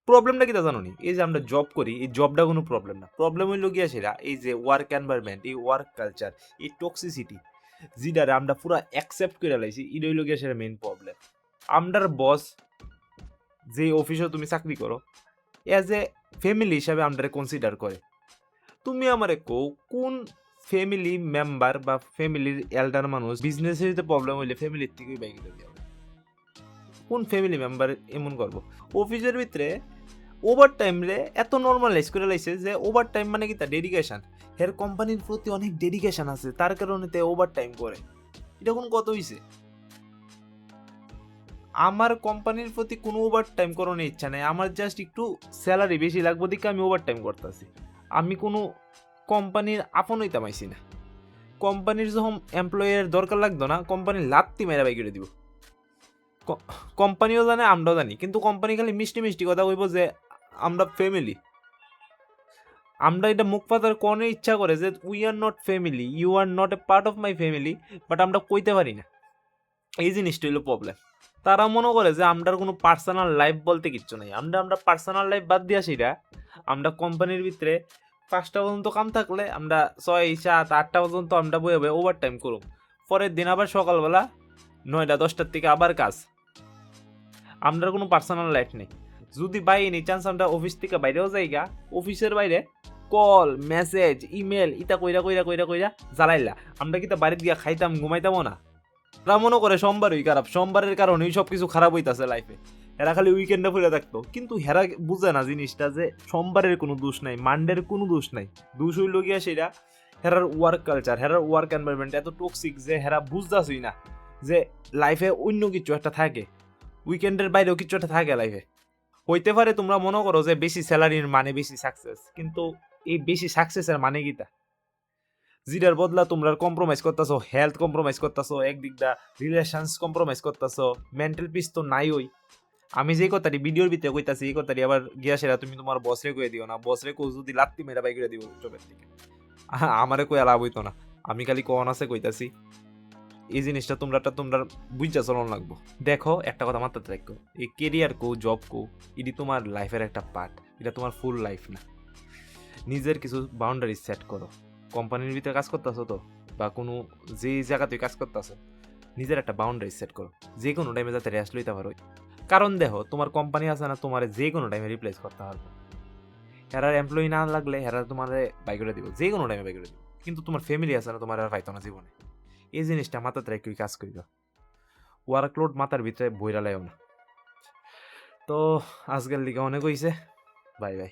প্রবলেমটা কিতা জানো নি? এই যে আমরা জব করি, এই জবটা কোনো প্রবলেম না। প্রবলেম হইল গিয়া সেটা এই যে ওয়ার্ক এনভায়রনমেন্ট, এই ওয়ার্ক কালচার, এই টক্সিসিটি যেটারে আমরা পুরা অ্যাকসেপ্ট করে লাইছি, এটা হইল গিয়া সেটা মেইন প্রবলেম। আমরার বস যে অফিসে তুমি চাকরি করো, অ্যাজ এ ফ্যামিলি হিসাবে আমরারে কনসিডার করে। তুমি আমারে কও কোন ফ্যামিলি মেম্বার বা ফ্যামিলির এল্ডার মানুষ বিজনেসের যদি প্রবলেম হইলে ফ্যামিলির থেকেই বাইক দিয়ে কোন ফ্যামিলি মেম্বার এমন করবো? অফিসের ভিতরে ওভার টাইম রে এত নর্মালাইজ করে লাইছে যে ওভার টাইম মানে কি তার ডেডিকেশন। হের কোম্পানির প্রতি অনেক ডেডিকেশন আছে, তার কারণে তে ওভার টাইম করে। এটা কোন কত হইছে? আমার কোম্পানির প্রতি কোনো ওভার টাইম করানোর ইচ্ছা নাই, আমার জাস্ট একটু স্যালারি বেশি লাগবে দিকে আমি ওভার টাইম করতেছি। আমি কোনো কোম্পানির আপন হইতাম আইছি না। কোম্পানির যখন এমপ্লয়ের দরকার লাগতো না, কোম্পানির লাত্তি মেরা বাই করে দিব। কোম্পানিও জানে, আমরাও জানি, কিন্তু কোম্পানি খালি মিষ্টি মিষ্টি কথা কইব যে আমরা ফ্যামিলি। আমরা এটা মুখ পাতার কোনে ইচ্ছা করে যে we are not family, you are not a part of my family, but আমরা কইতে পারি না। এই জিনিসটা হলো প্রবলেম। তারা মনে করে যে আমরার কোনো পার্সোনাল লাইফ বলতে কিচ্ছু নাই। আমরা পার্সোনাল লাইফ বাদ দিয়া সেটা আমরা কোম্পানির ভিতরে 5টা পর্যন্ত কাম থাকলে আমরা 6, 7, 8টা পর্যন্ত আমরা বয়ে বয়ে ওভার টাইম করুম। পরের দিন আবার সকালবেলা 9টা 10টার থেকে আবার কাজ। আমরার কোনো পার্সোনাল লাইফ নেই। যদি বাই এনি চান্স আমরা অফিস থেকে বাইরেও যাইগা, অফিসের বাইরে কল মেসেজ ইমেল ইটা কইরা কইরা কইরা কইরা জ্বালাইলা আমরা কি তা বাড়িতে গিয়া খাইতাম ঘুমাইতামও না? এরা মনে করে সোমবারই খারাপ, সোমবারের কারণেই সব কিছু খারাপ হইতাছে লাইফে। এরা খালি উইকেন্ডে ফুলে থাকতো, কিন্তু হেরা বুঝে না জিনিসটা যে সোমবারের কোনো দোষ নাই, মানডের কোনো দোষ নাই। দোষ হইল গিয়া সেটা হেরার ওয়ার্ক কালচার, হেরার ওয়ার্ক এনভায়রনমেন্ট এত টক্সিক যে হেরা বুঝতেছই না যে লাইফে অন্য কিছু একটা থাকে, উইকেন্ডের বাইরেও কিছু একটা থাকে লাইফে। হইতে পারে তোমরা মনে করো যে বেশি স্যালারির মানে বেশি সাকসেস, কিন্তু এই বেশি সাকসেসের মানে কিটা? যেটার বদলা তোমরা কম্প্রোমাইজ করতেছো, হেলথ কম্প্রোমাইজ করতেছো, একদিক দা রিলেশনস কম্প্রোমাইজ করতেছো, মেন্টাল পিস তো নাই। ওই আমি যে কথাটি ভিডিওর ভিতরে কইতাছি এই কথাটি আবার গিয়া সেরা তুমি তোমার বসরে কয়ে দিও না। বসরে কো যদি লাত্তি মেরা বাই করে দিব চোখের থেকে, আমারে কই লাভ হইতো না। আমি খালি কোন আছে কইতাছি এই জিনিসটা তোমরা বুঝা চলন লাগবো। দেখো একটা কথা মাথাতে রাখো, এই কেরিয়ার কো জব কো এটি তোমার লাইফের একটা পার্ট, এটা তোমার ফুল লাইফ না। নিজের কিছু বাউন্ডারি সেট করো। কোম্পানির ভিতরে কাজ করতেছো তো, বা কোনো যে জায়গা তুই কাজ করতেছো, নিজের একটা বাউন্ডারি সেট করো, যে কোনো টাইমে যাতে রেস্ট লইতে পারো। কারণ দেখো তোমার কোম্পানি আছে না, তোমার যে কোনো টাইমে রিপ্লেস করতে পারবো। হেরার এমপ্লয়ি না লাগলে হেরা তোমার বাই করে দিব, যে কোনো টাইমে বাই করে দিব। কিন্তু তোমার ফ্যামিলি আছে না, তোমার আর পাইতো না জীবনে। এই জিনিসটা মাথাতে রেখে কাজ করিবা। ওয়ার্কলোড মাথার ভিতরে বইরা লাইও না। তো আজকের লিগে অনেক হইছে। Bye bye.